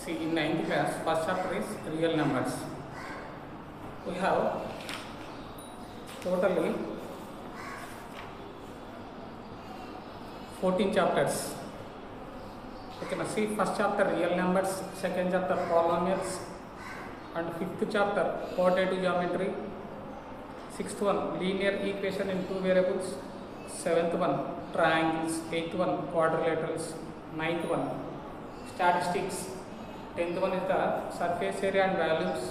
See, in 9th class, first chapter is real numbers. We have totally 14 chapters. Okay, now see, first chapter real numbers, second chapter polynomials, and fifth chapter quadratic geometry, sixth one linear equation in two variables, seventh one triangles, eighth one quadrilaterals, ninth one statistics, 10th one is the surface area and values,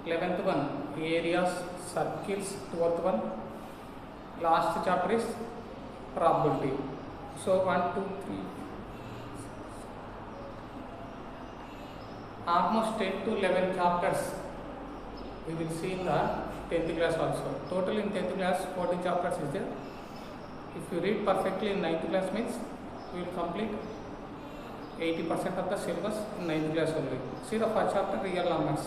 11th one areas, circles, 12th one last chapter is probability. So 1, 2, 3, almost 10 to 11 chapters we will see in the 10th class also. Total in 10th class 14 chapters is there. If you read perfectly in 9th class means we will complete 80% of the syllabus in 9th class only. See the first chapter real numbers.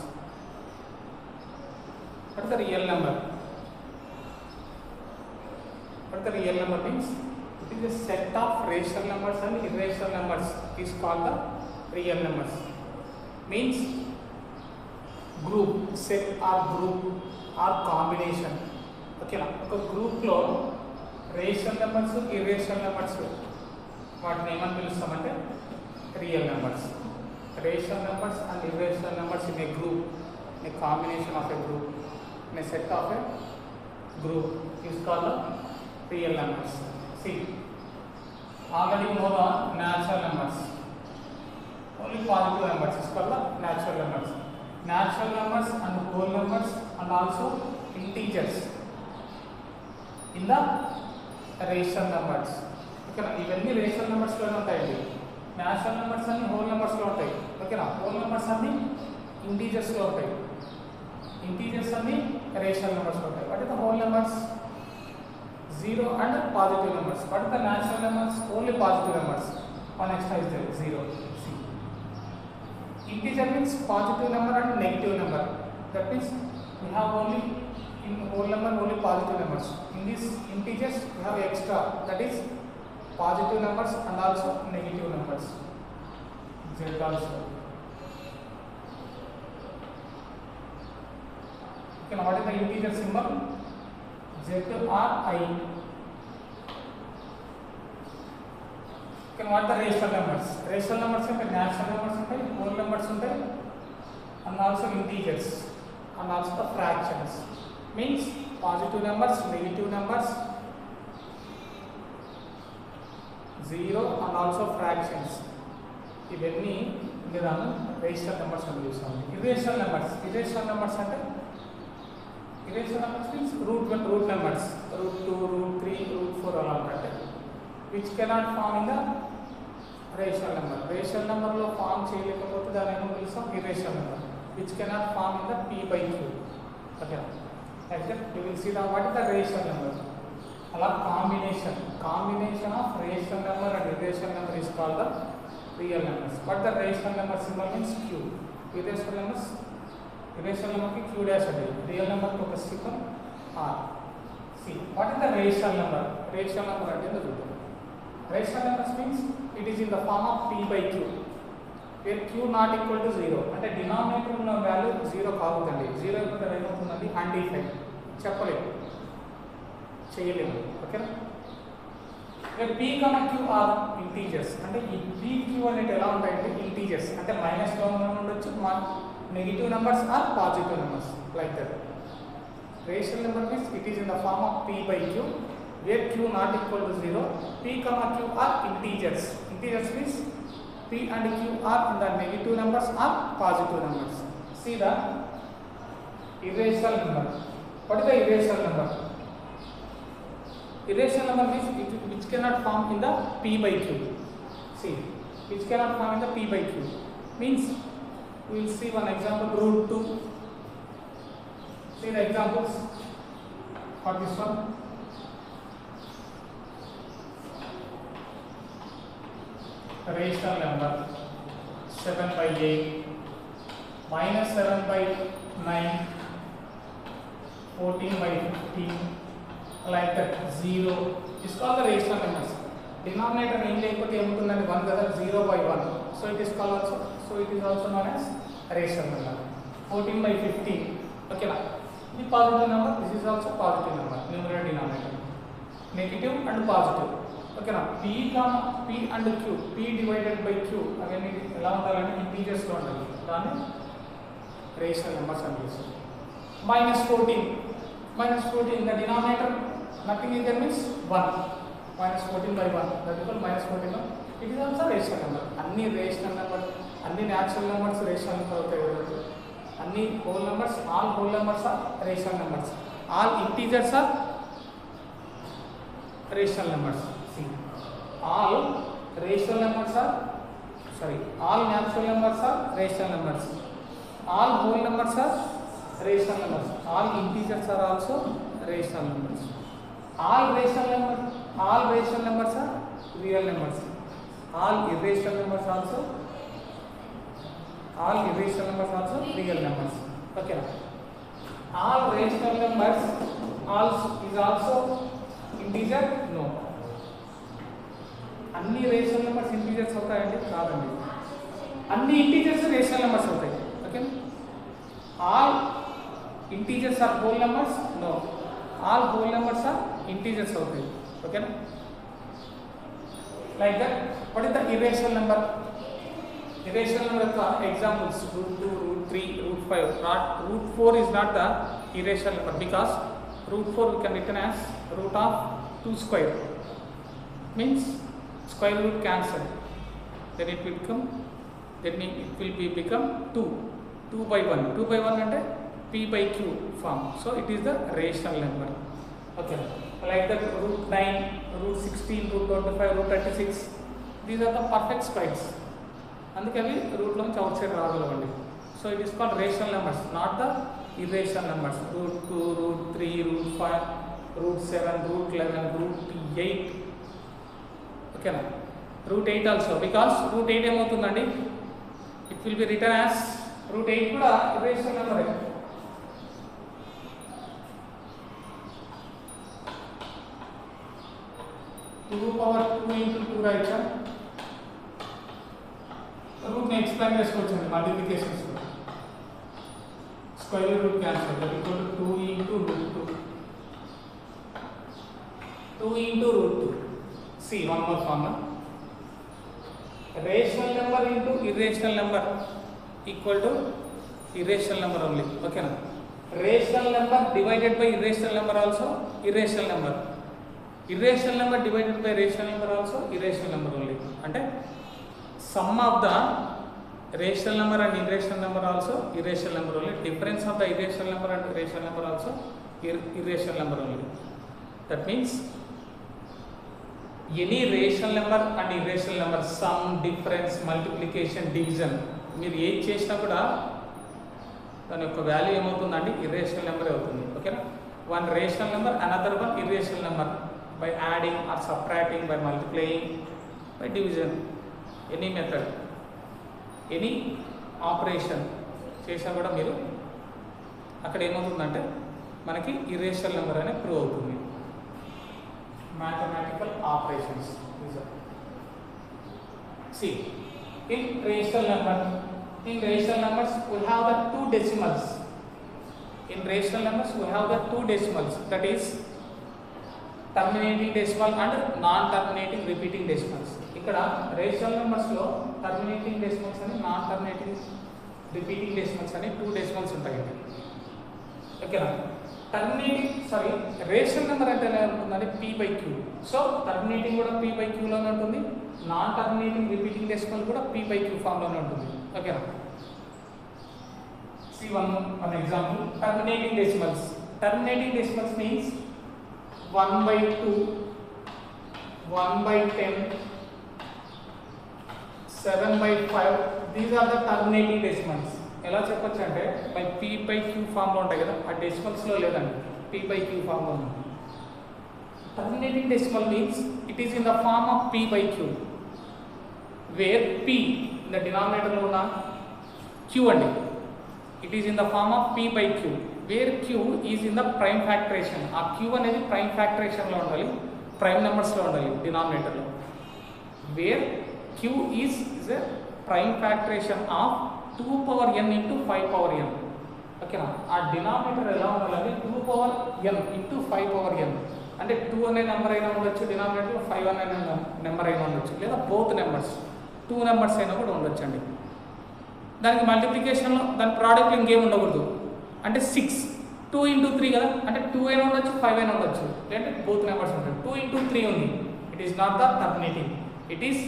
What is the real number? What the real number means? It is a set of rational numbers and irrational numbers is called the real numbers. Means group, set or group or combination. Okay, now a group lo rational numbers, irrational numbers. What name and pilustamante real numbers. Rational numbers and irrational numbers in a group, a combination of a group, in a set of a group is called the real numbers. See, already know the natural numbers. Only positive numbers is called the natural numbers. Natural numbers and whole numbers and also integers in the rational numbers. Okay, even rational numbers lo untayi. Natural numbers and whole numbers lo untayi. Okay, whole numbers and integers lo untayi. Integers and rational numbers lo untayi. What are the whole numbers? 0 and positive numbers. What are the natural numbers? Only positive numbers. One extra is there, 0. Integer means positive number and negative number. That means we have only in whole number only positive numbers. In these integers we have extra, that is positive numbers and also negative numbers. Z also. Okay, now what is the integer symbol? Z-R-I. Okay, what are the rational numbers? Rational numbers are natural numbers, whole numbers, and also integers, and also the fractions. Means positive numbers, negative numbers, 0 and also fractions. Ivanni rational numbers and irrational numbers. Irrational numbers means root numbers, root 2, root 3, root 4 along that, which cannot form in the rational number. Rational number lo form cheyalekapote danni pilusam irrational number, which cannot form in the p by q. Okay, like that you will see the what is the rational number. Combination of rational number and irrational number is called the real numbers. But the rational number symbol means q. Irrational number ki q dash adi. Real number to oka symbol r. See, what is the rational number? Rational number ante the rational numbers means it is in the form of p by q, where q not equal to 0. అంటే denominator ఉన్న value 0 కావద్దండి. 0 అయిపోతే ఏమవుతుందండి? Undefined. చెప్పలేము, చేయలేము. ఓకేనా? where p, q are integers. అంటే ఈ p, q అనేవి ఎలా ఉంటాయంటే ఇంటీజర్స్. అంటే మైనస్ లో ఉండొచ్చు, negative numbers or positive numbers, like that. Rational number means it is in the form of p by q, where q not equal to 0. p, q are integers. Integers means p and q are in the negative numbers or positive numbers. See the irrational number. What is the irrational number? Irrational number means which cannot form in the p by q. See, which cannot form in the p by q means we will see one example, root 2. See the examples for this one. Rational number 7 by 8, minus 7 by 9, 14 by 15, like that. 0 is called the rational numbers. Denominator ఏం లేకపోతే ఏమవుతుందండి 1 కదా, 0 by 1. So it is called also. So it is also known as rational number. 14 by 15. Okay, now the positive number. This is also positive number. Numerator denominator. Negative and positive. Okay, now P and Q. P divided by Q. Again, it along the integers lo undali. Dani rational numbers and this. Minus 14. Minus 14 in the denominator. Nothing is there means 1. Minus 14 by 1. That is called minus 14. It is also rational number. Any rational number, any natural numbers rational number. Any whole numbers, all whole numbers are rational numbers. All integers are rational numbers. See, all rational numbers are all natural numbers are rational numbers. All whole numbers are rational numbers. All integers are also rational numbers. All rational numbers are real numbers. All irrational numbers also real numbers. Okay. All rational numbers is also integer? No. అన్ని rational numbers integers అవుతాయండి? కాదండి. అన్ని integers rational numbers అవుతాయి. Okay. All integers are whole numbers? No. All whole numbers are integers అవుతాయి. ఓకేనా? Like that. What is the irrational number? Irrational number examples root 2, root 3, root 5. Root 4 is not the irrational number because root 4 we can written as root of 2 square. Means square root cancelled. Then it will become 2. 2 by 1. 2 by 1 and P by Q form. So it is the rational number. Okay. Like that root 9, root 16, root 25, root 36. These are the perfect squares. అందుకే అవి రూట్లోంచి outside రాగలవండి. So it is called rational numbers, not the irrational numbers. Root 2, root 3, root 5, root 7, root 11, root 8. ఓకేనా? Root 8 also, because root 8 ఏమవుతుందండి, it will be return as root 8 కూడా irrational నెంబరే. Two power 2 into 2 రాయచ్చా? Root ని expand చేసుకోవచ్చండి multiplications. Square root cancel. That equal to 2 into root 2. 2 into root 2. See, one more formula. Rational number into irrational number equal to irrational number only. Okay na? Rational number divided by irrational number also irrational number. Irrational number divided by rational number also irrational number only. అంటే sum of the rational number and irrational number also irrational number only. Difference of the irrational number and rational number also irrational number only. That means any rational number and irrational number, sum, difference, multiplication, division, మీరు ఏది చేసినా కూడా దాని యొక్క value ఏమవుతుందండి, irrational number అవుతుంది. ఓకేనా? One rational number, another one irrational number, by adding or subtracting, by multiplying, by division, any method, any operation చేసినా కూడా మీరు అక్కడ ఏమవుతుందంటే మనకి ఇర్రేషనల్ నెంబర్ అనేది ప్రూవ్ అవుతుంది. mathematical operations. See, in rational numbers we have the two decimals. In rational numbers we have the two decimals, that is terminating decimal and non-terminating repeating decimals. ఇక్కడ rational numbers లో terminating decimals అని non-terminating repeating decimals అని two decimals ఉంటాయి. ఓకేనా? Rational number అంటే ఎలా ఉంటుందంటే P by Q. So terminating కూడా P by Q లోనే ఉంటుంది, నాన్ టర్మినేటింగ్ రిపీటింగ్ డెసిమల్ కూడా P by Q ఫామ్ లోనే ఉంటుంది. ఓకేనా? See one example. Terminating decimals. Terminating decimals means 1/2, 1/10, 7/5. These are the terminating decimals. ఎలా చెప్పొచ్చు అంటే by P by Q form లో ఉంటాయి కదా, ఆ డెసిమల్స్ లో లేదండి, P by Q ఫామ్ లో ఉంది. Terminating decimal means it is in the form of P by Q, where P in the denominator లో ఉన్న Q అండి, it is in the form of P by Q, where Q is in the prime factorization. ఆ Q అనేది prime factorization లో ఉండాలి, prime numbers లో ఉండాలి denominator లో, where Q is a prime factorization of 2 power n into 5 power n. ఓకేనా, ఆ denominator ఎలా ఉండాలంటే 2 power n into 5 power n. అంటే 2 అనే నెంబర్ అయినా ఉండొచ్చు డినామినేటర్, 5 అనే నెంబర్ అయినా ఉండొచ్చు, లేదా బోత్ నెంబర్స్ 2 నెంబర్స్ అయినా కూడా ఉండొచ్చు అండి. దానికి మల్టిప్లికేషన్లో దాని ప్రోడక్ట్ ఇంకేం ఉండకూడదు. అంటే 6 2 into 3 కదా, అంటే 2 అయినా ఉండొచ్చు 5 అయినా ఉండొచ్చు, లేదంటే బోత్ నెంబర్స్ ఉంటాయి. 2 into 3 ఉంది, it is not the terminating, it is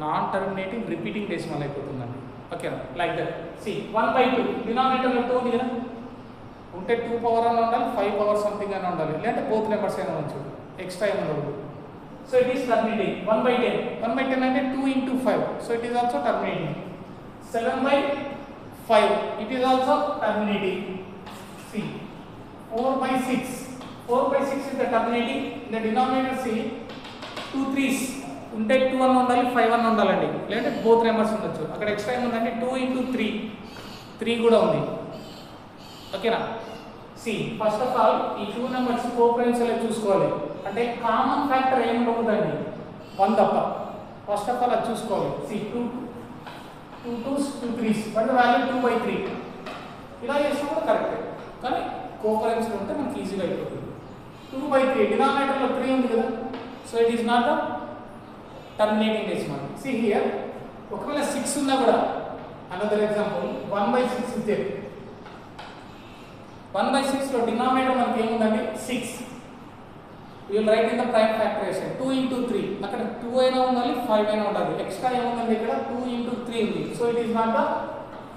non terminating repeating decimal అయిపోతుందండి. ఓకేనా, లైక్ దట్. సి 1/2 డినామినేటర్లో 2 ఉంది కదా, ఉంటే 2 power అని ఉండాలి, 5 power సంథింగ్ అని ఉండాలి, లేదంటే బోత్ నెంబర్స్ అయినా ఉండొచ్చు, ఎక్స్ట్రా ఏమి ఉండదు. So it is terminating. 1/10 అంటే 2 into 5, so it is also terminating. 7/5 it is also terminating. See 4/6 is the terminating. In the denominator see 2 3s ఉంటే 2 అని ఉండాలి, 5 అని ఉండాలండి, లేదంటే బోత్ నెంబర్స్ ఉండొచ్చు. అక్కడ ఎక్స్ట్రా ఏముందంటే 2 into 3 కూడా ఉంది. ఓకేనా, సి ఫస్ట్ ఆఫ్ ఆల్ ఈ 2 నెంబర్స్ కోప్రైమ్స్ ఎలా చూసుకోవాలి అంటే కామన్ ఫ్యాక్టర్ ఏమి ఉండకూడదండి, 1 తప్ప. ఫస్ట్ ఆఫ్ ఆల్ అది చూసుకోవాలి. C 2 2s 2 3s but value 2/3 ఇలా చేసినా కూడా కరెక్టే, కానీ కోపరెన్స్ ఉంటే మనకి ఈజీగా అయిపోతుంది. 2/3 డినామినేటర్లో 3 ఉంది కదా, so it is not the terminating decimal. See here ఒకవేళ 6 ఉన్నా కూడా, అనదర్ ఎగ్జాంపుల్ 1/6 ఇస్ దేర్. 1/6 లో డినామినేటర్ మనకి ఏముందండి 6. we will write in the prime factorization 2 into 3, అక్కడ 2 అయినా ఉండాలి 5 అయినా ఉండాలి, ఎక్స్ట్రా ఏముందండి ఇక్కడ 2 into 3 ఉంది, so it is not the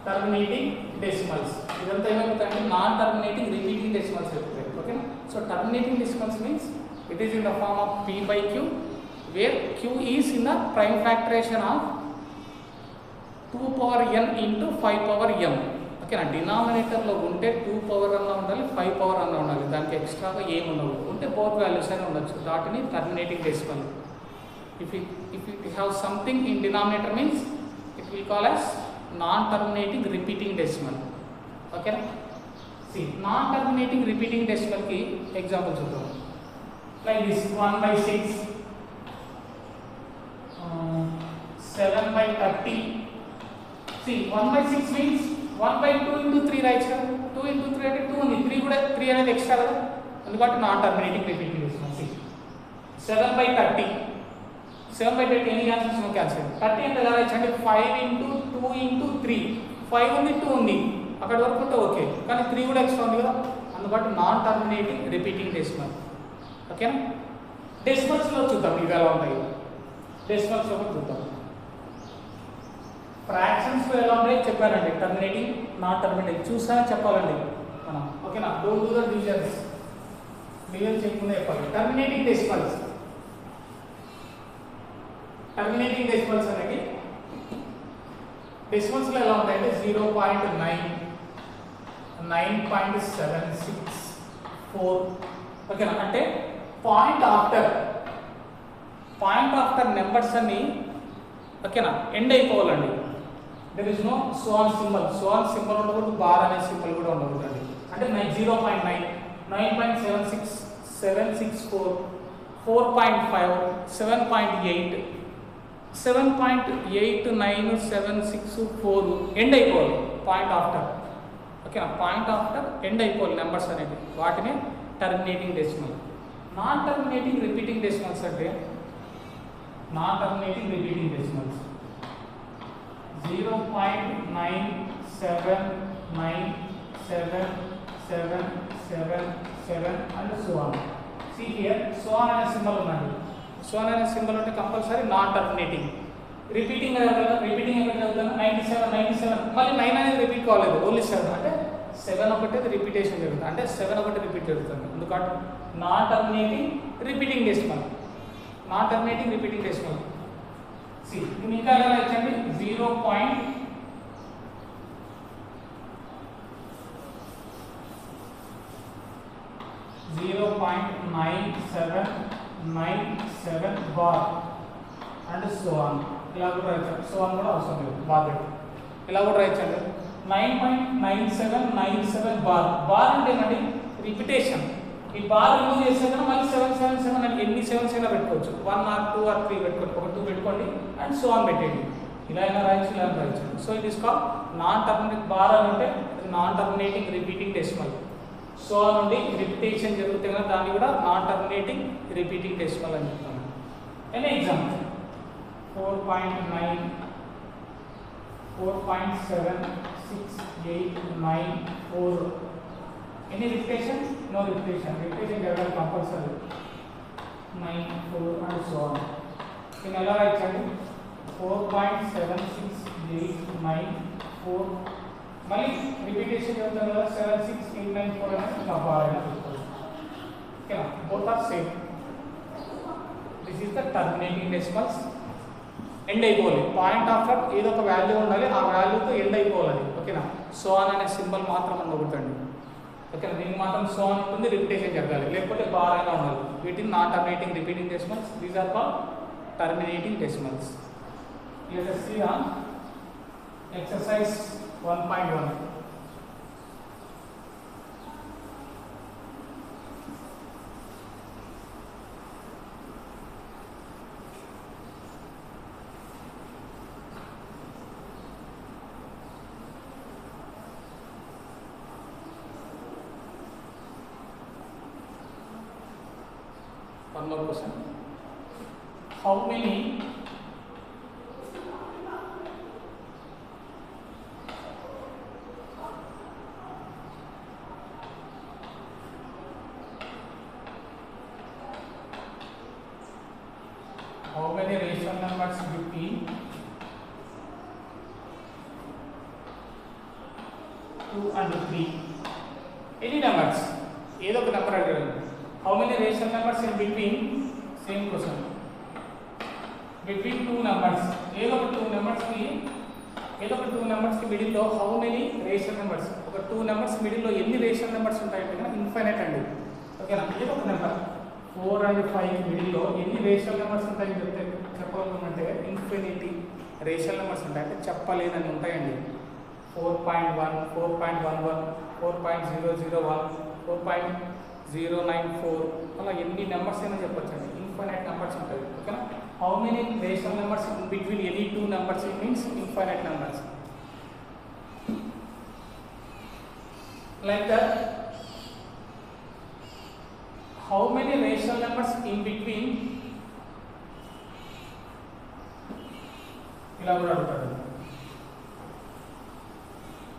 terminating decimals. ఇదంతా ఏమైపోతాయంటే నాన్ టర్మినేటింగ్ రిపీటింగ్ డెసిమల్స్ అయిపోతాయి. ఓకేనా, so terminating decimals means it is in the form of p/q where q is in the prime factorization of 2 power n into 5 power m. ఓకేనా, డినామినేటర్లో ఉంటే 2 power అన్నా ఉండాలి, 5 power అన్నా ఉండాలి, దానికి ఎక్స్ట్రాగా ఏమి ఉండవు. ఉంటే బోత్ వాల్యూస్ అయినా ఉండొచ్చు, దాటిని terminating decimal. If it have something in denominator means it will call as non terminating repeating decimal. ఓకేనా, సి నాన్ టర్మినేటింగ్ రిపీటింగ్ డెసిమల్కి ఎగ్జాంపుల్ చూద్దాం. Like this 1/6, 7/30. See 1/6 means 1/2 into 3 right కదా, 2 into 3 అంటే 2 ఉంది, 3 కూడా 3 అనేది ఎక్స్ట్రా కదా, అందుకని నాన్ టర్మినేటింగ్ రిపీటింగ్ డెసిమల్. 7/30 ఎన్ని క్యాన్సిల్స్ క్యాన్సిల్. 30 అంటే ఎలా రాయొచ్చు అంటే 5 into 2 into 3, 5 ఉంది 2 ఉంది, అక్కడ వరకు ఉంటే ఓకే, కానీ 3 కూడా ఎక్స్ట్రా ఉంది కదా, అందుకని నాన్ టర్మినేటింగ్ రిపీటింగ్ డెసిమల్. ఓకేనా, డెసిమల్స్లో చూద్దాం ఇవి ఎలా ఉంటాయి. డెసిమల్స్లో కూడా చూద్దాం. ఫ్రాక్షన్స్లో ఎలా ఉంటాయి చెప్పారండి, టర్మినేటింగ్ నాన్ టర్మినేటింగ్ చూసా చెప్పాలండి మనం. ఓకేనా, don't do the divisions, division చేయకుండా చెప్పాలి. టర్మినేటింగ్ డెసిమల్స్ అనేది డెసిమల్స్లో ఎలా ఉంటాయంటే 0.9, 9.764. ఓకేనా, అంటే పాయింట్ ఆఫ్టర్ నెంబర్స్ అన్ని ఓకేనా ఎండ్ అయిపోవాలండి. There is no swan symbol ఉండకూడదు, బార్ అనే సింబల్ కూడా ఉండకూడదండి. అంటే 0.9, 9.76, 764, 4.5, 7.8, 7.8974 ఎండ్ అయిపోవాలి పాయింట్ ఆఫ్టర్. ఓకేనా, పాయింట్ ఆఫ్టర్ ఎండ్ అయిపోవాలి నెంబర్స్ అనేవి, వాటినే terminating decimal. Non terminating repeating decimals అంటే 0.9797777 and so on. See here, so on అనే సింబల్ ఉన్నది. సో on అనే సింబల్ అంటే కంపల్సరీ నాన్ టర్మినేటింగ్. రిపీటింగ్ ఎక్కడ చదువుతాను 97 మళ్ళీ 9 అనేది రిపీట్ కాలేదు, ఓన్లీ 7 అంటే 7 ఒకటే రిపీటేషన్ జరుగుతుంది, అంటే 7 ఒకటి రిపీట్ జరుగుతుంది. ఎందుకంటే non terminating repeating decimal. See, దీన్ని ఇంకా ఎలా రాయొచ్చండి 0.9797 బార్ అండ్ సో ఆన్. ఇలా కూడా రాయొచ్చు, సో ఆన్ కూడా అవసరం లేదు, బార్ పెట్టి ఇలా కూడా రాయొచ్చండి. 9.9797 బార్ అంటే ఏంటంటే రిపిటేషన్. ఈ బార్ రిమూవ్ చేస్తే కనుక మళ్ళీ 777 అని ఎన్ని 7s అయినా పెట్టుకోవచ్చు, 1 or 2 or 3 పెట్టుకోండి, ఒక 2 పెట్టుకోండి అండ్ సో ఆన్ పెట్టండి. ఇలా అయినా రాయొచ్చు, ఇలా రాయొచ్చు. So it is called non terminating. Bar అని అంటే non terminating repeating decimal. So నుండి రిపిటేషన్ జరుగుతుంది కదా, దాన్ని కూడా నాన్ టర్మినేటింగ్ రిపీటింగ్ డెసిమల్ అని చెప్తాను. An example 4.9, 4.7689, any repetition? No repetition. Repetition జరగాలి కంపల్సరీ. 9, 4 and so on. దీన్ని ఎలా రాయొచ్చండి? 4.7689, మళ్ళీ రిపిటేషన్ జరుగుతుంది కదా, 76894 అనేది ఇంకా బార్ అయినా తీసుకోవచ్చు. ఓకేనా? Both are same. This is the terminating decimals. End అయిపోవాలి. పాయింట్ ఆఫ్టర్ ఏదో ఒక వాల్యూ ఉండాలి, ఆ వాల్యూతో ఎండ్ అయిపోవాలి. ఓకేనా? సో ఆన్ అనే సింబల్ మాత్రం ఉండకూడదండి. ఓకేనా? దీనికి మాత్రం సో ఆన్ ఉంటుంది, రిపిటేషన్ జరగాలి, లేకపోతే బార్ అయినా ఉండాలి. వీటిని non terminating repeating decimals. These are called terminating decimals. Let us see on exercise 1.1. One more question. How many rational numbers between 2 and 3? Any numbers, ఏదో ఒక నెంబర్ అడిగారు. How many rational numbers in between? Same question. Between two numbers, ఏదో ఒక two numbers కి middle లో how many rational numbers. ఒక two numbers middle లో ఎన్ని రేషనల్ నెంబర్స్ ఉంటాయంటే ఇన్ఫైనైట్ అండి. ఓకేనా? ఏదో ఒక నెంబర్ 4 and 5 మిడిల్ లో ఎన్ని రేషనల్ నెంబర్స్ ఉంటాయని చెప్పాలంటే ఇన్ఫినిటీ రేషనల్ నెంబర్స్ ఉంటాయి. అంటే చెప్పలేదని ఉంటాయండి. 4.1, 4.11, 4.001, 4.094 అలా ఎన్ని నెంబర్స్ అయినా చెప్పొచ్చండి. ఇన్ఫైనైట్ నెంబర్స్ ఉంటాయి. ఓకేనా? How many rational numbers in between any two numbers? It means infinite numbers. Like that, how many rational numbers in between? ఇలా కూడా అడుగుతాడు.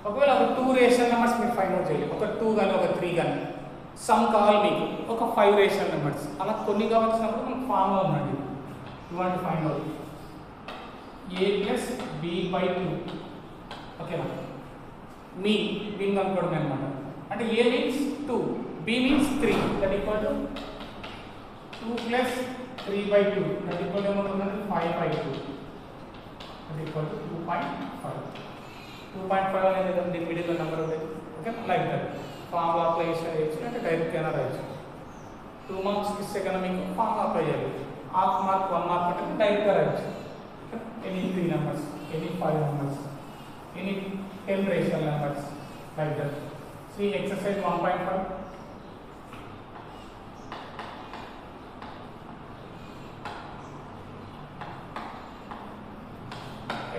ఒకవేళ ఒక 2 రేషనల్ నెంబర్స్ మీరు ఫైండ్ అవుట్ చేయాలి. ఒక 2 కానీ ఒక 3 కానీ సమ్ కావాలి మీకు. ఒక 5 రేషనల్ నెంబర్స్ అలా కొన్ని కావాల్సినప్పుడు మనకు ఫార్ములా ఉందండి. You want to find out a plus b by 2. ఓకేనా? మీన్ కనుక్కోవడం అనమాట. అంటే a means 2, b means 3, that equal to 2 plus 3 by 2, that equal to 5 by 2, that equal to 2.5. 2.5 అనేది దీని మిడిల్ నెంబర్ ఉంటుంది. Okay, like that formula apply చేయొచ్చు, అంటే direct అయినా రాయొచ్చు. 2 మార్క్స్ ఇస్తే కన్నా మీకు ఫార్ములా అప్లై చేయాలి. హాఫ్ మార్క్ 1 మార్క్ అంటే డైరెక్ట్గా రాయొచ్చు. Any 3 numbers, any 5 numbers, any 10 rational numbers, like that. See exercise 1.5.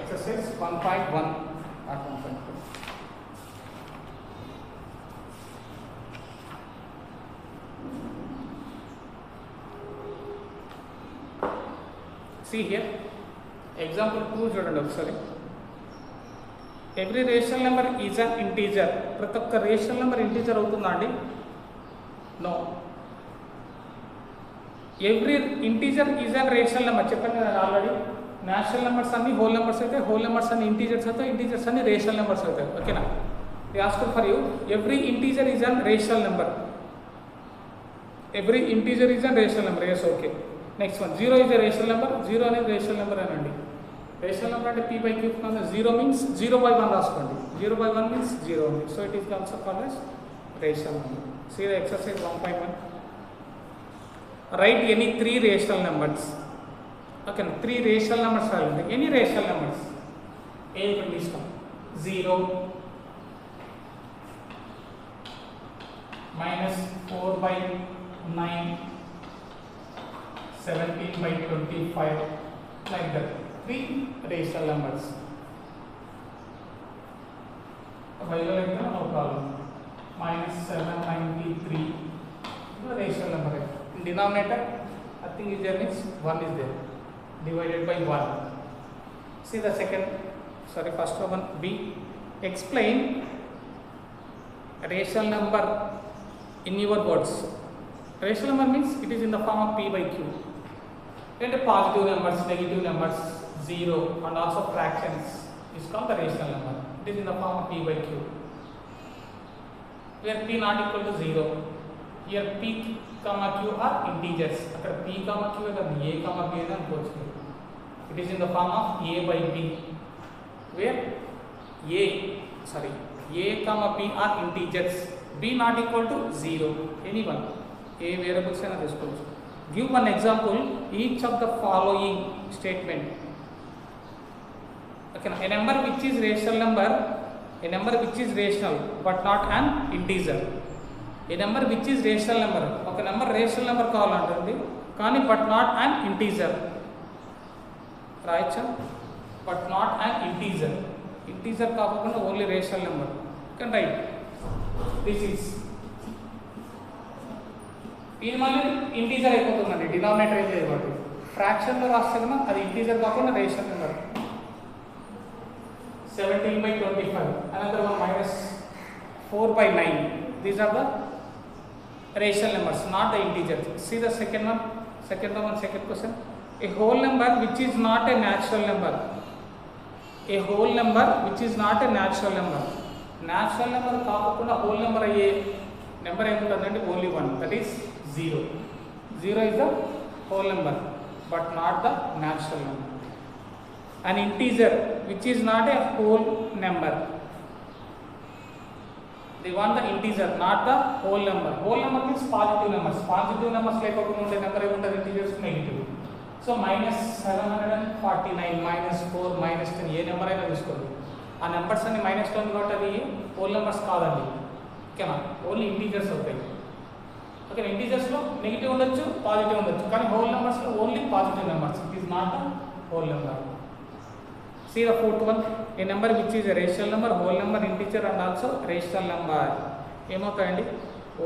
Exercise 1.1 at 1.2. See here, example 2 చూడండి ఒకసారి. Every rational number is an integer. ప్రతి ఒక్క రేషనల్ నెంబర్ ఇంటీజర్ అవుతుందా అండి? No. Every integer is an rational number. చెప్పాను కదా already. Rational numbers అన్ని whole numbers అయితే, హోల్ నెంబర్స్ అన్ని ఇంటీజర్స్ అవుతాయి, ఇంటీజర్స్ అన్ని రేషనల్ నెంబర్స్ అవుతాయి. ఓకేనా? We ask for you, every integer is an rational number. Every integer is an rational number. Yes, okay. Next one, 0 is a rational number. 0 అనేది rational number అనండి. Rational number అంటే p by q. 0 means 0/1 రాసుకోండి. 0/1 means 0 ఉంది. So it is also called as rational number. See the exercise 1.1. Write any 3 rational numbers. Okay, 3 rational numbers రాయాలండి. Any rational numbers ఏ ఇప్పుడు ఇష్టం. 0 -4/9, 17/25, like that. three rational numbers. No problem. Minus 793 the rational number. In denominator, nothing is there, means 1 is there, divided by 1. See the first one B. Explain rational number in your words. Rational number means it is in the form of P by Q. And the positive numbers, negative numbers, 0 and also fractions is called the rational number. It is in the form of P by Q. Where P not equal to 0. Here P comma Q are integers. After P comma Q is A comma B and it is in the form of A by B. Where A comma B are integers. B not equal to 0. Anyone. A variables and this. Give one example each of the following statement. Okay, a number which is rational number, a number which is rational but not an integer. A number which is rational number, ఒక number rational number కావాలంటుంది కానీ but not an integer. రాయచ్చా? But not an integer. Integer కాకుండా only rational number. You can write. This is. ఇది మళ్ళీ integer అయిపోతుందండి, denominator అయితే ఇవ్వదు. ఫ్రాక్షన్లో రాస్తే కన్నా అది ఇంటీజర్ కాకుండా rational number. 17/25. Another one minus 4/9. These are the rational numbers, not the integers. See the second question. A whole number which is not a natural number. A whole number which is not a natural number. Natural number కాకుండా whole number అయ్యే number ఏముంటుందంటే only one, that is 0. 0 is the whole number but not the natural number. An integer which is not a whole number. They want the integer, not the whole number. Whole number means positive numbers. Positive numbers లేకపోతే ఉండే number ఏముంటుంది, integers negative. So -749 -4 -10 ఏ number అయినా తీసుకోండి. ఆ numbers అన్ని minus ఉంది కాబట్టి అది హోల్ నెంబర్స్ కాదండి. ఓకేనా, ఓన్లీ ఇంటీజర్స్ అవుతాయి. ఓకే, ఇంటీజర్స్లో నెగిటివ్ ఉండొచ్చు, పాజిటివ్ ఉండొచ్చు, కానీ హోల్ నెంబర్స్లో only positive numbers. It is not a whole number. See the fourth one, a number which is a rational number, whole number, integer and also rational number. ఏమవుతాయండి,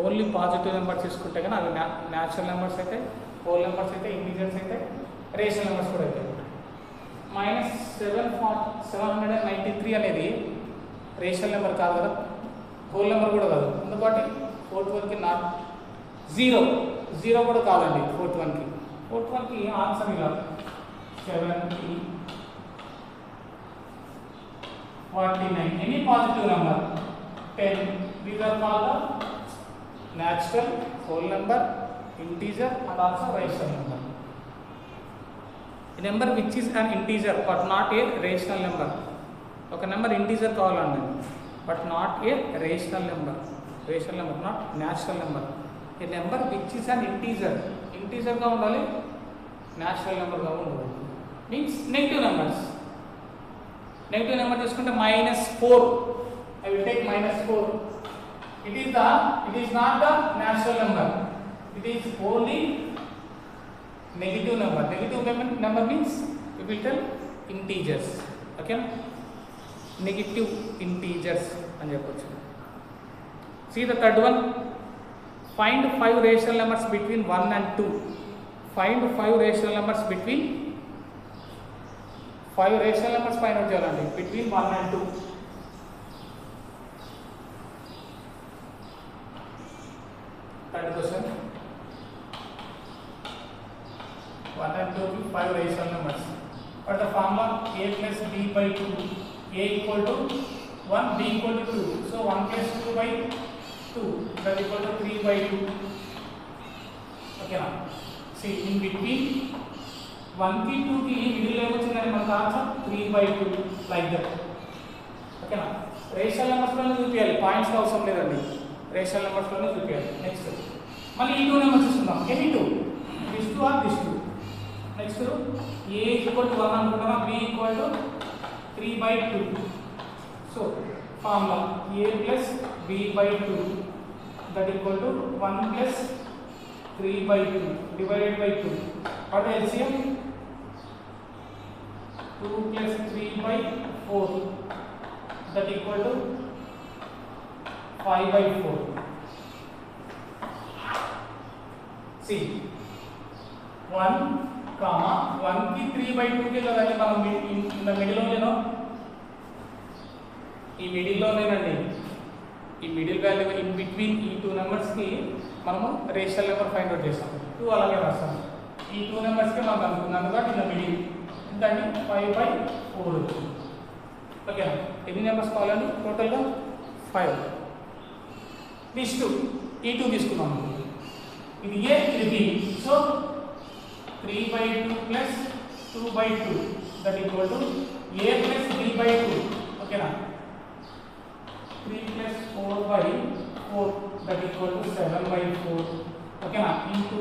only positive numbers తీసుకుంటే కానీ అవి natural numbers అయితే, whole numbers అయితే, integers అయితే, rational numbers కూడా అయితే. -793 అనేది రేషనల్ నెంబర్ కాదు కదా, హోల్ నెంబర్ కూడా కాదు. అందుబాటు ఫోర్త్ వన్కి నాట్ 0 కూడా కాదండి. ఫోర్త్ వన్కి ఆన్సర్ ఇలా 749. Any positive number 10. These are called the natural, whole number, integer and also rational number. A number which is an integer but not a rational number. Okay, number integer కావాలండి but not a rational number. Rational number, not natural number. A number which is an integer గా ఉండాలి, natural number గా ఉండాలి. Means negative numbers. Negative number తీసుకుంటే -4. I will take -4. It is not the natural number. It is only negative number. Negative number means we will tell integers. Okay, negative integers అని చెప్పొచ్చు. See the third one. Find 5 rational numbers between 1 and 2. Find 5 rational numbers between 5 rational numbers find out చేయాలండి between 1 and 2. Third question. 1 and 2 with 5 rational numbers. What the formula? A plus b by 2. A equal to 1, b equal to 2. So 1 plus 2 by 2, that equal to 3 by 2. Okay now. See, in between 1 की 2 की middle ఏమొచ్చిందని మనకు answer 3/2 like that. ఓకేనా, rational numbers లోనే చూపియాలి, points అవసరం లేదండి, rational numbers లోనే చూపియాలి. Next మళ్ళీ ఈ 2 నెంబర్స్ చూస్తున్నాం. Any 2, this 2 or this 2. Next a equal to 1 అనుకుంటామా, b equal to 3/2. So formula a plus b/2 that equal to 1 plus 3/2 divided by 2. What the LCM? 2 plus 3 by 4 that equal to 5 by 4. See 1 comma 1 की 3 by 2 के कदानी మనం in the middle లోనేనో ఈ middle లోనేనండి ఈ middle value in between ఈ two numbers కి మనము rational number find out చేస్తాం 2 అలాగే రాస్తాం ఈ టూ నెంబర్స్ కి మనం అనుకున్నాం కాబట్టి ఇన్ ద మిడిల్ దాన్ని 5 by 4 వచ్చింది ఓకేనా ఎన్ని నెంబర్స్ కావాలండి టోటల్గా 5 నెక్స్ట్ ఈ 2 తీసుకున్నాం ఇది ఏ ఇది B so 3 by 2 plus 2 by 2 that equal to a plus b by 2 ఓకేనా 3 plus 4 by 4 that equal to 7 by 4 ఓకేనా ఇంటూ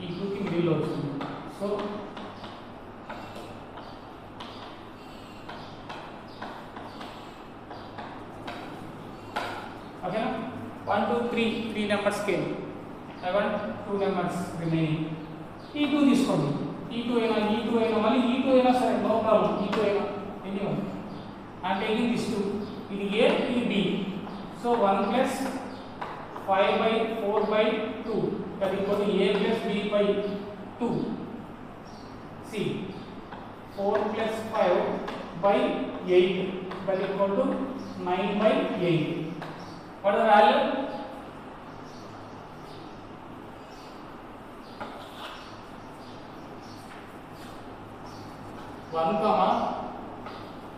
ఈ 2 కి మిడిల్ లో వస్తుంది సో ఓకేనా 1 2 3 numbers came I want 2 numbers remaining ఈ 2 తీసుకోండి ఈ 2 అయినా మళ్ళీ ఈ 2 అయినా సరే నో ప్రాబ్లం ఈ 2 అయినా ఎనీవన్ I'm taking this 2 ఇది a ఇది b so 1 plus 5 by 4 by 2 that equal to a plus b by 2 see 4 plus 5 by 8 that equal to 9 by 8 what is the value 1 comma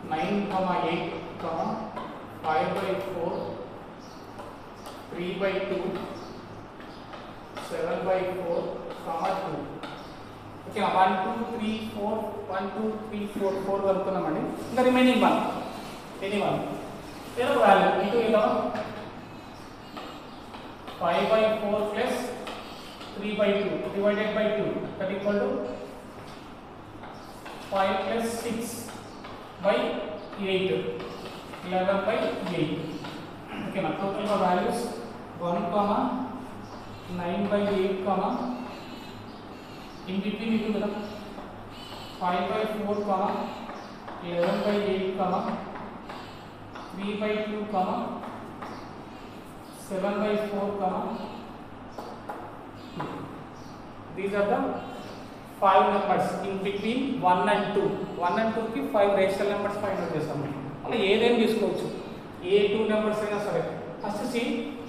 9 comma 8 comma 5 by 4 3 by 2 7 by 4 comma 2 okay 1 2 3 4 1 2 3 4 4 అనుకున్నామండి ఇంకా remaining 1 any 1 ఏదో value ఇటు ఏదో 5 by 4 plus 3 by 2 divided by 2 that equal to 5 plus 6 by 8 11 by 8 okay now total values 1 comma 9 by 8 comma in between it is 5 by 4 comma 11 by 8 comma 3 by 2 comma 7 by 4 comma 2 these are the 5 numbers in between 1 and 2 1 and 2 కి 5 rational numbers find out చేస్తాం అలా ఏదైనా తీసుకోవచ్చు ఏ 2 numbers అయినా సరే first C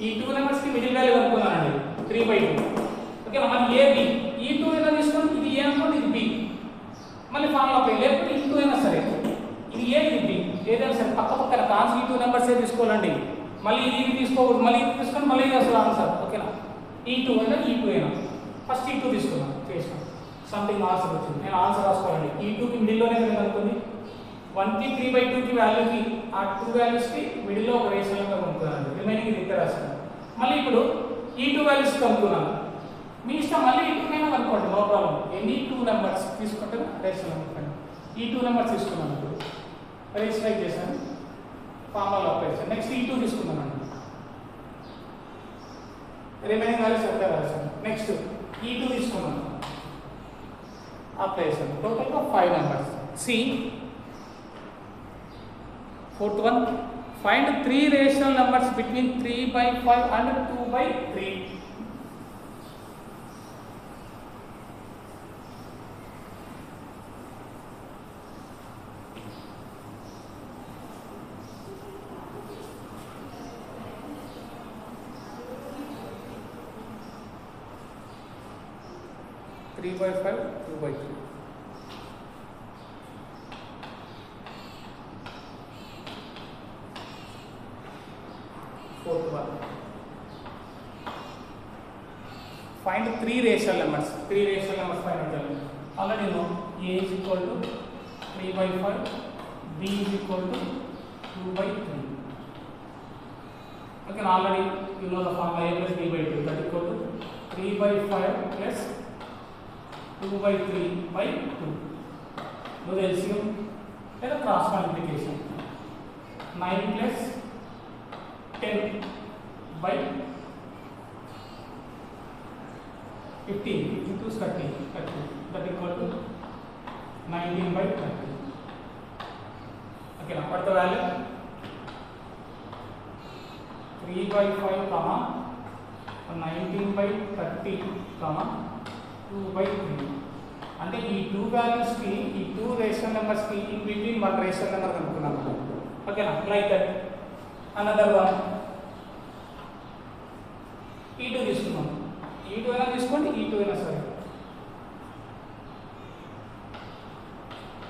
ఈ 2 numbers కి middle value అనుకున్నానండి 3 by 2 ఓకే మరి ఏ బి ఈ 2 అయినా తీసుకోండి ఇది ఏ అనుకోండి ఇది బి మళ్ళీ ఫార్ములా అప్లై లేకపోతే ఈ 2 అయినా సరే ఇది ఏ ఇది బి ఏదైనా సరే పక్క పక్కన కాన్స్ ఈ 2 నెంబర్స్ ఏ తీసుకోవాలండి మళ్ళీ ఇది తీసుకోకూడదు మళ్ళీ ఇది తీసుకొని మళ్ళీ ఇది అసలు ఆన్సర్ ఓకేనా ఈ 2 అయినా ఈ 2 అయినా ఫస్ట్ ఈ 2 తీసుకున్నాం చేసాం సంథింగ్ ఆన్సర్ వచ్చింది నేను ఆన్సర్ రాసుకోవాలండి ఈ 2 కి మిడిల్ లోనే నేను అనుకుంది 1 కి 3 by 2 కి వాల్యూకి ఆ 2 వాల్యూస్ కి మిడిల్ లో ఒక రేషనల్ నెంబర్ అనుకున్నాను రిమైనింగ్ ఇది ఇక్కడ రాశాను మళ్ళీ ఇప్పుడు ఈ 2 వాల్యూస్ కనుక్కున్నాను మీ ఇష్టం మళ్ళీ ఈ 2 అయినా అనుకోండి నో ప్రాబ్లం ఎనీ 2 నెంబర్స్ తీసుకుంటే రేషనల్ నెంబర్ ఈ 2 నెంబర్స్ తీసుకున్నాను ఇప్పుడు రేషనలైజ్ చేశాను ఫార్ములా అప్లై చేశాను నెక్స్ట్ ఈ 2 తీసుకున్నాను రిమైనింగ్ వాల్యూస్ అప్లై రాశాను నెక్స్ట్ ఈ 2 తీసుకున్నాను అప్లై చేశాను టోటల్గా 5 numbers see fourth one find 3 rational numbers between 3 by 5 and 2 by 3 3 by 5 2 by 3 fourth one find 3 rational numbers find out already know a is equal to 3 by 5 b is equal to 2 by 3 okay already you know the formula a plus b by 2 that equal to 3 by 5 plus 2 by 3 by 2 know the LCM and the cross multiplication 9 plus 10 by 15 into 30 that equal to 19 by 30 Okay, now what the value? 3 by 5 comma 19 by 30 comma 2 by 3. అంటే ఈ 2 values కి ఈ 2 rational numbers కి in between one rational number కనుక్కున్నాము. ఓకేనా, like that. Another one e2 తీసుకున్నాం. e2 అయినా తీసుకోండి, e2 అయినా సరే.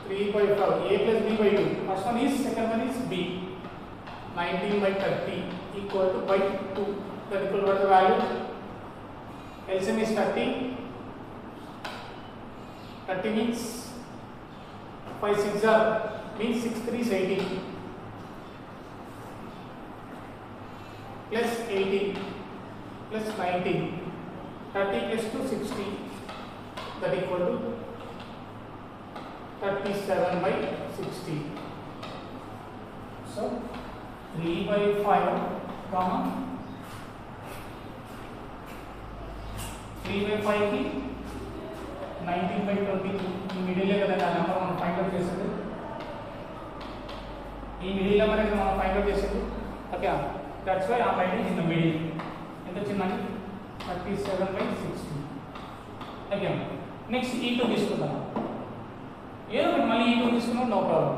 3 by 5 a plus b by 2. First one is, second one is b. 19 by 30 equal to by 2. That equal to what the value? LCM is 30. 30 means 5 6 are means 6 3 is 18 plus 18 plus 19. 30 plus 2 60. That equal to 37 by 60. So 3 by 5 comma 3 by 5 की 19 by 20 ఈ middle ఏ కదా number మనం find out చేసేది. ఈ middle number అనేది మనం find out చేసేది. Okay, that's why ఆ ఫైండింగ్ ఇన్ ద మిడిల్. ఎంత చిన్నది? 37 by 60. ఓకే, నెక్స్ట్ e2 తీసుకుందాం. ఏదో ఒకటి మళ్ళీ e2 తీసుకున్నాం, నో ప్రాబ్లం.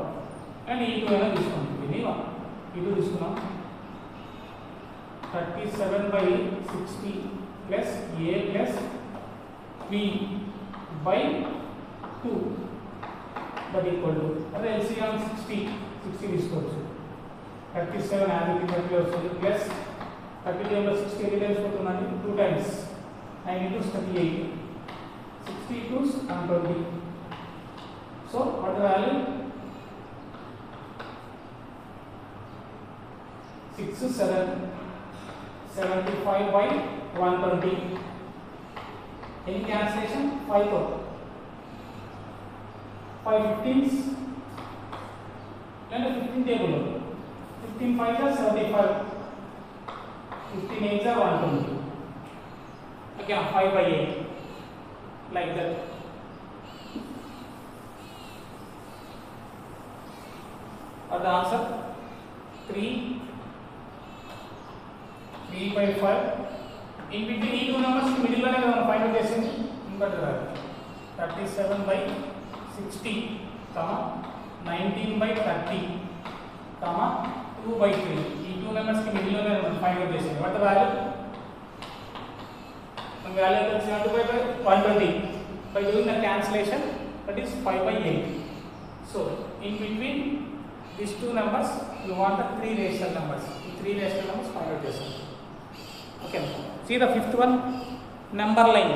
అండ్ e2 అయినా తీసుకున్నాం. ఇది e2 తీసుకున్నాం. 37 by 60 plus a plus b by 2 that equal to అదే LCM 60 తీసుకోవచ్చు. 37 యాడ్ ఇది 30 వస్తుంది ప్లస్ 30 లో 60 ఎన్ని టైమ్స్ పోతుందండి? 2 times. 9 into 38 62 and 20. So what the value? 6 7 75 by 120. Any cancellation? 5 15s and 15 table. 15 5s are 75. 15 8s are 120. Again 5 by 8 like that. Or the answer 3 by 5. In between e2 numbers middle లోనే మనం find out చేసింది. ఇంకొకటి రాదు. 37 by 60 comma 19 by 30 comma 2 by 3. ఈ 2 numbers కి middle లోనే మనం find out చేసింది. What the value? మన వాల్యూ ఎంత వచ్చింది? 2 by 120. By doing the cancellation, that is 5 by 8. So in between these 2 numbers you want the 3 rational numbers. ఈ 3 rational numbers find out చేస్తాం. Okay, see the fifth one, number line.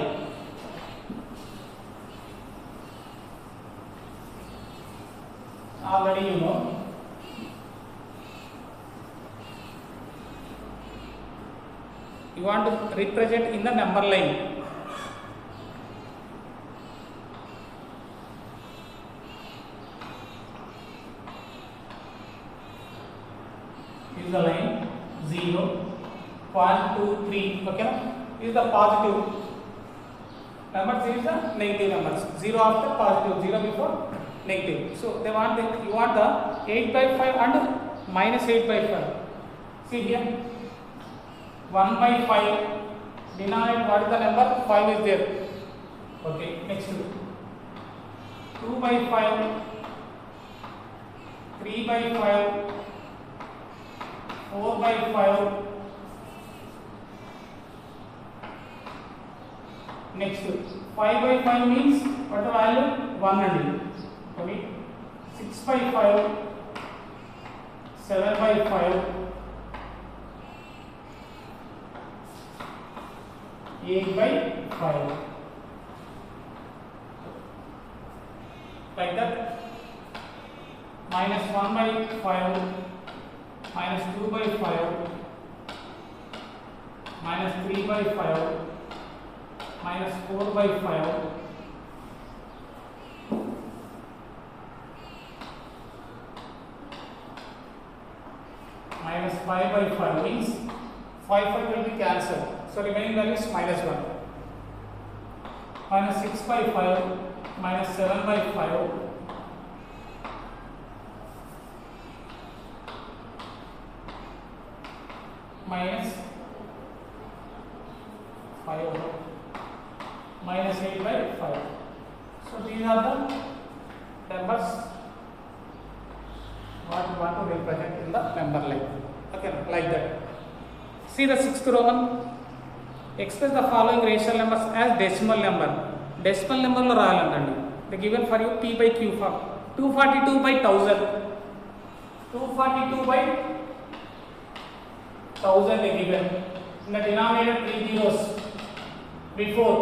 Already you know. You want to represent in the number line. Is the line 0 1 2 3. Okay, is the positive numbers, is the negative numbers. 0 after positive, 0 before negative. So they want you want the 8 by 5 and minus 8 by 5. See here, 1 by 5 denominator, what is the number? 5 is there. Okay, next 2 by 5, 3 by 5, 4 by 5. Next 5 by 5 means what the value? 100. Okay, 6 by 5, 7 by 5, 8 by 5. Like that. Minus 1 by 5, minus 2 by 5, minus 3 by 5, minus 4 by 5, minus 5 by 5 means 5 will be cancelled. So remaining value is minus 1. Minus 6 by 5, minus 7 by 5, minus 5 minus 8 by 5. So these are the numbers what you want to represent in the number line. Okay, like that. See the sixth Roman. Express the following rational numbers as decimal number. Decimal number lo raalandandi. They given for you p by q form. 242 by 1000. 242 by 1000 they given. In the denominator 3 zeros before.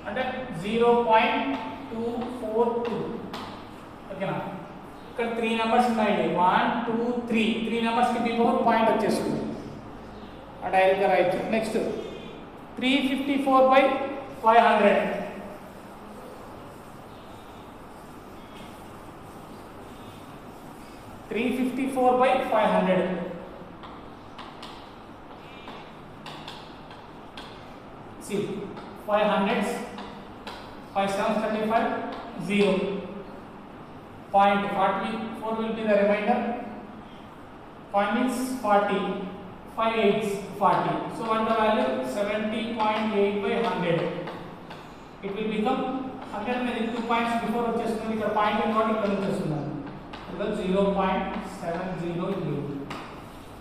And then 0.242. Okay na. ఇక్కడ 3 numbers ఉన్నాయండి 1 2 3 3 numbers కి before point వచ్చేస్తుంది ఆ direct గా రాయొచ్చు next 354 by 500 354 by 500 see 500s 5 7 35 0 point 44 will be the remainder point means 40 5 8s 40 so what the value 70.8 by 100 it will become 100 में 2 points before వచ్చేస్తుంది ఇక్కడ పాయింట్ ఇన్వర్ట్ ఇక్కడ వచ్చేస్తుంది because 0.708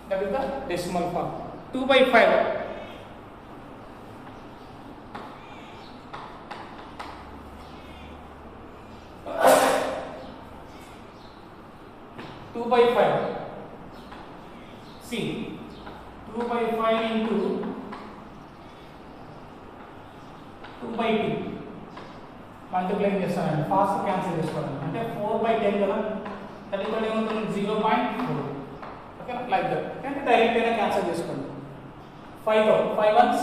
that is the decimal form 2 by 5 2 by 5 see 2 by 5 into 2 by 2 multiply చేస్తానండి fast cancel చేసుకోండి అంటే 4 by 10 కదా అది ఇక్కడ ఏమవుతుంది 0.4 ఓకే లైక్ దట్ అంటే డైరెక్ట్ గా క్యాన్సిల్ చేసుకోండి 5 5 ones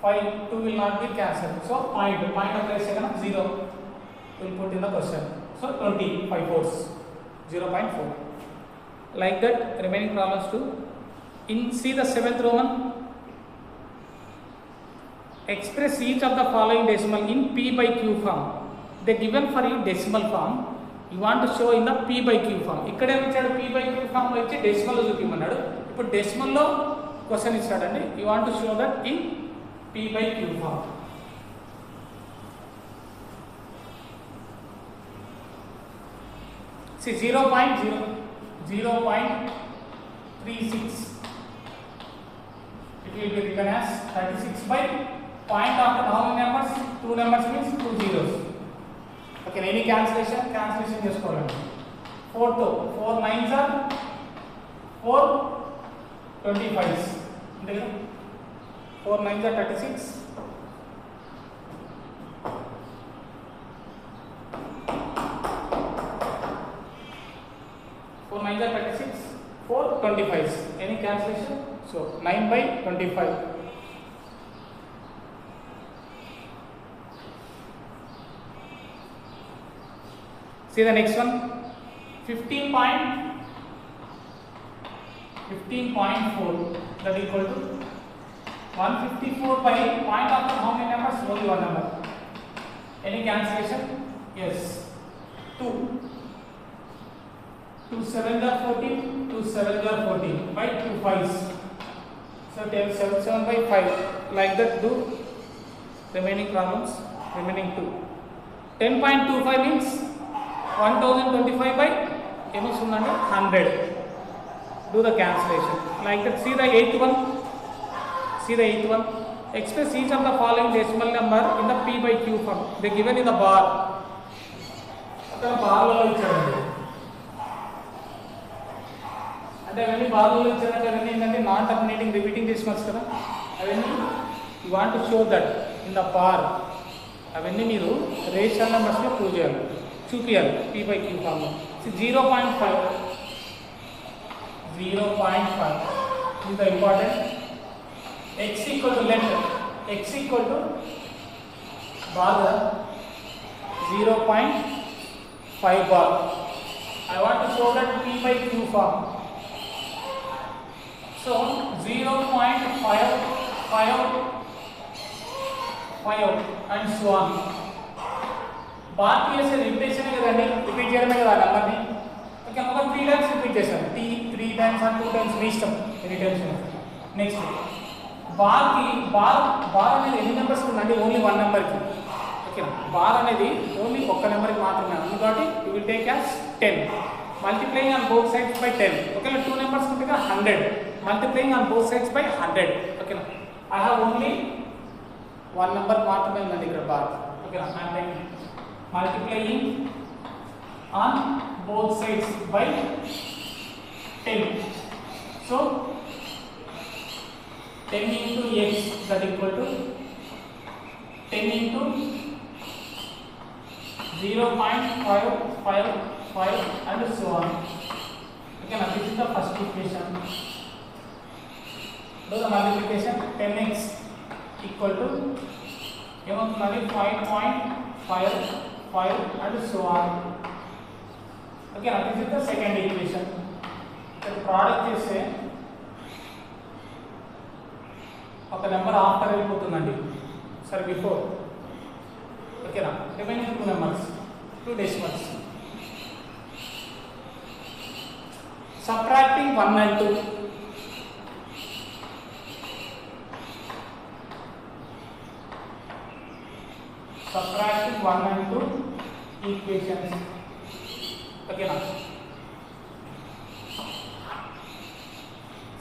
5 2 will not be cancelled so point apply చేయగలం 0 will put in the question so 20 5 fours 0.4 like that remaining problems too in see the seventh Roman express each of the following decimal in p by q form they given for you decimal form you want to show in the p by q form ikkade ichadu p by q form lo ichi decimal lo చూపిమన్నాడు ఇప్పుడు decimal లో question ఇచ్చాడండి you want to show that in p by q form see 0.36 it will be written as 36 by point after how many numbers 2 numbers means 2 zeros okay any cancellation చేసుకోవాలండి 4 to 4 9s are 4 25s అంటే 4 9s are 36 4 9s are 36 4 25s any cancellation so 9 by 25 see the next one 15.4 that equal to 154 by point after how many numbers only one number any cancellation yes 2 2 7s are 14 2 7s are 14 by 2 5s so 10 7 7 by 5 like that do remaining problems remaining 2 10.25 means 1025 by emis undandi 100 do the cancellation like that see the eighth one express each of the following decimal number in the p by q form they given in the bar akkada bar lo ichadandi అంటే అవన్నీ బార్లో ఇచ్చారంటే అవన్నీ ఏంటంటే non terminating repeating decimals కదా అవన్నీ you want to show that in the bar అవన్నీ మీరు రేషనల్ నెంబర్స్లో ప్రూవ్ చేయాలి చూపియాలి పీ బై క్యూ ఫార్మ్లో 0.5 is the important x equal to let x equal to bar 0.5 bar I want to show that p by q form so 0.5 and so on bar చేసే repetition కదండి repeat చేయడమే కదా నెంబర్ని okay ఒక 3 times repeat చేశాను t 3 times times or 2 times మీ ఇష్టం any times. Next bar అనేది ఎన్ని నెంబర్స్ ఉందండి? ఓన్లీ 1 నెంబర్కి. ఓకేనా, బార్ అనేది ఓన్లీ ఒక్క నెంబర్కి మాత్రమే ఉంది కాబట్టి you will take as 10 multiplying on both sides by 10. ఓకేనా, 2 నెంబర్స్ ఉంటే 100 multiplying on both sides by 100. ఓకేనా, ఐ హావ్ ఓన్లీ 1 నెంబర్ మాత్రమే ఉందండి ఇక్కడ బార్. ఓకేనా, and multiplying on both sides by 10. So 10 into x that equal to 10 into 0.555 and so on. Okay, now this is the first equation. Do the multiplication. 10x equal to 5.55 and so on. Okay, now this is the second equation. The product is ఒక number after వెళ్ళిపోతుందండి, సరే before. ఓకేనా, remaining 2 numbers 2 decimals. Subtracting 1 and 2. Subtracting 1 and 2 equations. Okay, now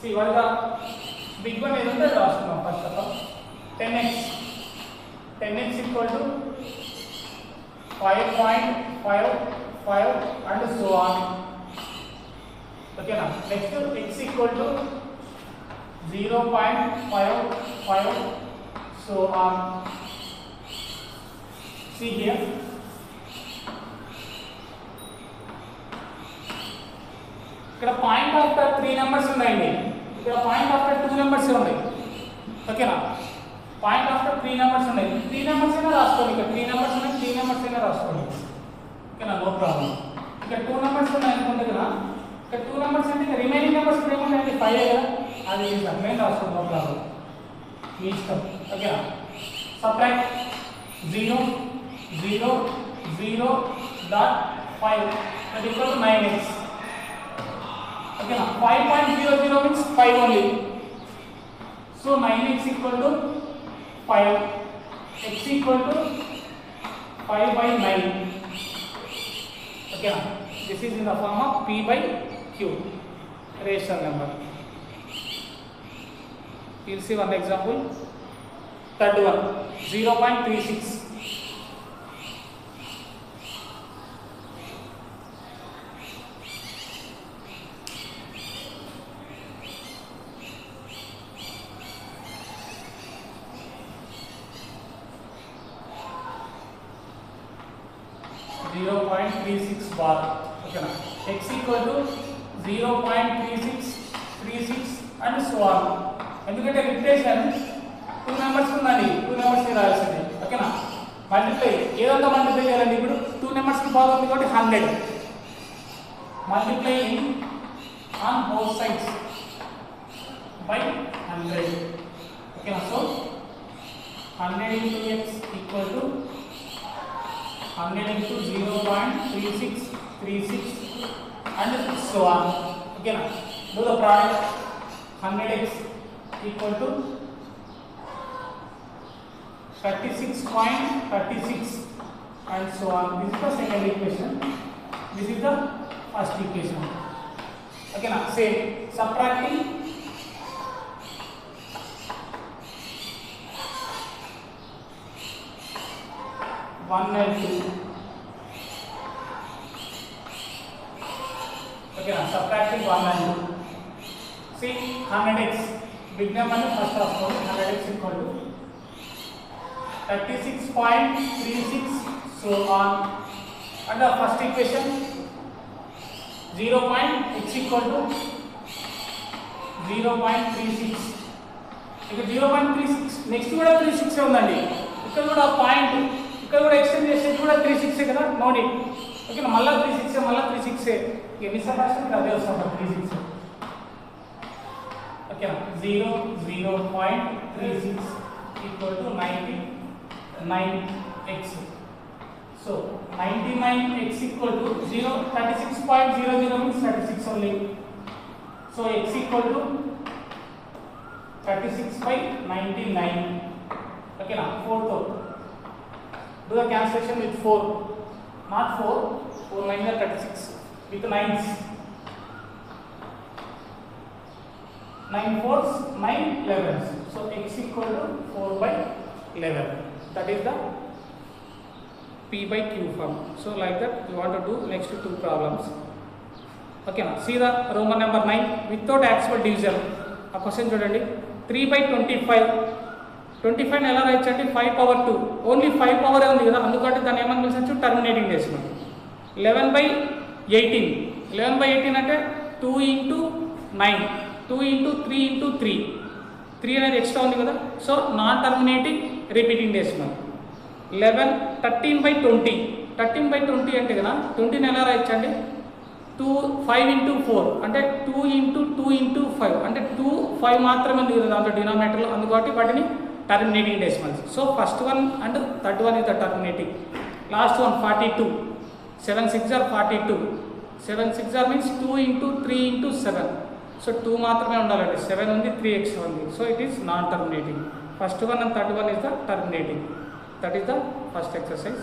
see what is the big one is the last one. First of all, 10x equal to 5.55 and so on. Okay, now next to x equal to 0.55 so on. See here, ఇక్కడ point after 3 numbers ఉన్నాయండి, ఇక్కడ point after 2 numbers ఉన్నాయి. ఓకేనా, point after 3 numbers ఉన్నాయి. 3 numbers అయినా రాసుకోండి, ఇక్కడ 3 numbers ఉన్నాయి, 3 నెంబర్స్ అయినా రాసుకోండి. ఓకేనా, నో ప్రాబ్లం. ఇక్కడ 2 నెంబర్స్ ఉన్నాయి అనుకుంటే కదా, ఇక్కడ 2 నెంబర్స్ అంటే ఇక్కడ రిమైనింగ్ నెంబర్స్ ఏముంటాయండి? 5 కదా, అది నేను రాసుకోండి, నో ప్రాబ్లం, మీ ఇష్టం. ఓకేనా, subtract 0 0 0.5 that equal to 9x. Okay, now 5.00 means 5 only. So 9x equal to 5. X equal to 5 by 9. Okay, now this is in the form of p by q, rational number. You will see one example. Third one, 0.36. 0.36 bar. Okay, now x equal to 0.3636 and so on. ఎందుకంటే రిప్లేషన్ 2 numbers ఉందండి, 2 numbers రాయాల్సింది. ఓకేనా, multiply ఏదంతా multiply చేయాలండి? ఇప్పుడు 2 నెంబర్స్కి బాగా ఉంది కాబట్టి 100 multiply on both sides by 100. ఓకేనా, so 100 into x equal to 100 into 0.3636 and so on. Okay, now do the product. 100x equal to 36.36 and so on. This is the second equation. This is the first equation. Okay, now same, subtracting 1 and 2. Okay, now subtracting 1 and 2. See 100x, big number first of all, 100x equal to 36.36 so on. And the first equation 0.x equal to 0.36. ఇక్కడ 0.36 next కూడా 36 ఉందండి, ఇక్కడ కూడా point, ఇక్కడ కూడా extend చేస్తే కూడా 36 కదా, నో నీడ్. ఓకే, మళ్ళీ 36 మళ్ళీ 36 ఎన్నిసార్లు రాస్తే అదే వస్తుంది 36. Okay, 0.36 equal to 99x. So 99x equal to 36.00 means 36 only. So x equal to 36 by 99. Okay now 4 to do the cancellation with 4, not 4, 4 9 are 36 with 9s, 9 4s 9 11s. So x equal to 4 by 11. That is the P by Q form. So like that you want to do next 2 problems. Okay now see the Roman number 9 without actual division. A question చూడండి 3 by 25. 25 ఎలా రాయొచ్చండి 5 power 2 only 5 power ఉంది కదా అందుకంటే దాన్ని ఏమని పిలిచొచ్చు terminating decimal. 11 by 18 11 by 18 అంటే 2 into 9 2 into 3 into 3 3 అనేది extra ఉంది కదా so non terminating repeating decimal. 11 13 by 20 13 by 20 అంటే కదా 20 ఎలా రాయొచ్చండి 5 into 4 అంటే 2 into 2 into 5 అంటే 2 5 మాత్రమే ఉంది కదా దాంట్లో డినామినేటర్లో అందుకని వాటిని terminating decimals. So first one and third one is the terminating. Last one 42 7 6 are 42 7 6 are means 2 into 3 into 7 so 2 మాత్రమే ఉండాలండి 7 ఉంది 3 extra ఉంది so it is non terminating. First one and third one is the terminating. That is the first exercise.